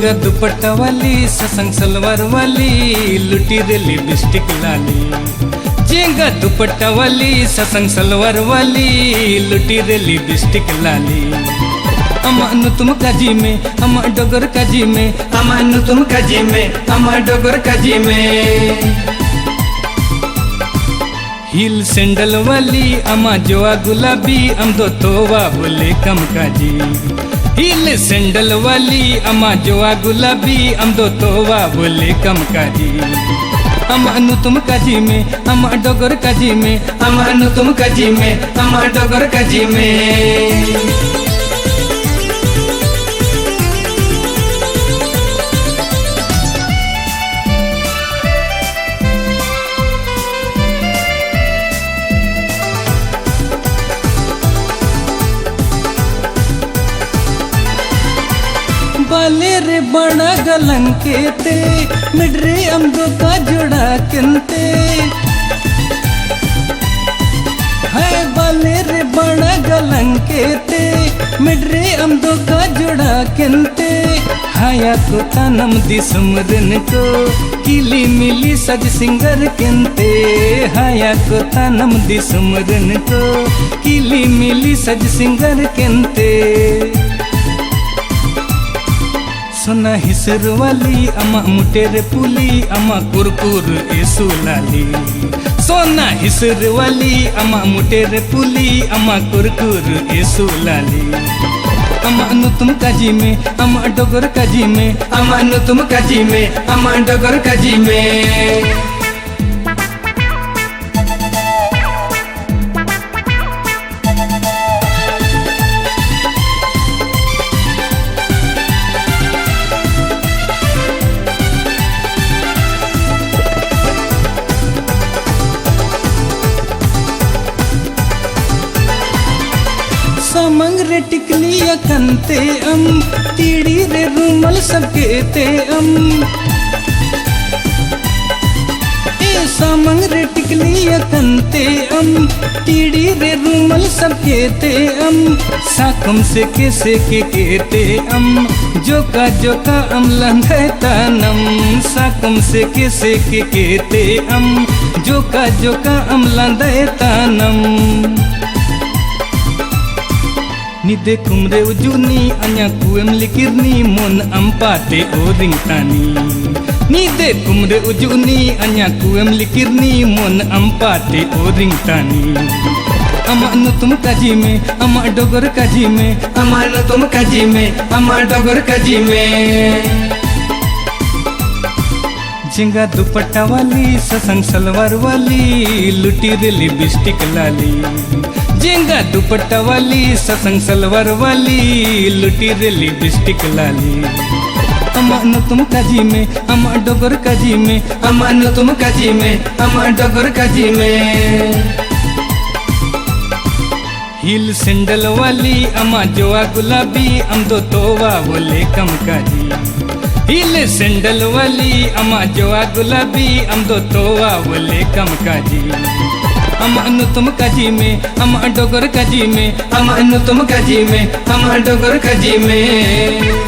झिंगा दुपट्टा वाली ससंग सलवार वाली लुटी रे लिपस्टिक लाली। झिंगा दुपट्टा वाली ससंग सलवार वाली लुटी रे लिपस्टिक लाली। अमानु तुम काजी में अमा डोगर काजी में, अमानु तुम काजी में अमा डोगर काजी में। हिल सैंडल वाली अमा जोआ गुलाबी अम दो तोवा बोले कम काजी। हिल सैंडल वाली अमा जोआ गुलाबी अम दो तोवा बोले कम काजी। अमानु तुम काजी में अमा डोगर काजी में, अमानु तुम काजी में अमा डोगर काजी में। बाले रे बड़ा गलंके ते मिडरे अम्दो का जोड़ा किंते। है बाले रे बड़ा गलंके ते मिडरे अम्दो का जोड़ा किंते। हाया को तनम दी सुमरन को किली मिली सज सिंगर किंते। हाया को तनम दी सुमरन को किली मिली सज सिंगर किंते। सोना हिसर वाली अमा मुटेर पुली अमा कुरकुर एसु लाली। सोना हिसर वाली अमा मुटेर पुली अमा कुरकुर एसु लाली। अमानु तुम काजी में अमा डोगर काजी में, अमानु तुम काजी में अमा डोगर काजी में। समंग रे टिकलिया कंते अम तीड़ी रे रूमल सबके ते अम। ए समंग रे टिकलिया कंते अम तीड़ी रे रूमल सबके ते अम। साकम से के ते अम जोका जोका अम लंघे तनम। साकम से के ते अम जोका जोका अम लंघे तनम। निदे कुमरे उजुनी अन्या कुएम लिकिरनी मोन अम्पाते ओ रिंगतानी। निदे कुमरे उजुनी अन्या कुएम लिकिरनी मोन अम्पाते ओ रिंगतानी। अमानु तुम काजी में अमा डोगर काजी में, अमानु तुम काजी में अमा डोगर काजी में। झिंगा दुपट्टा वाली ससंग सलवार वाली लुटी रे लिपस्टिक लाली। झिंगा दुपट्टा वाली ससंग सलवार वाली लुटी रे लिपस्टिक लाली। अमानु तुम काजी में अमा डोगर काजी में, अमानु तुम काजी में अमा डोगर काजी में। हिल सैंडल वाली अमा जोआ गुलाबी अम दो तोवा बोले कम काजी। हिल सैंडल वाली अमा जोआ गुलाबी अम दो तोवा बोले कम काजी। अमानु तुम काजी में अमा डोगर काजी में, अमानु तुम काजी में अमा डोगर काजी में।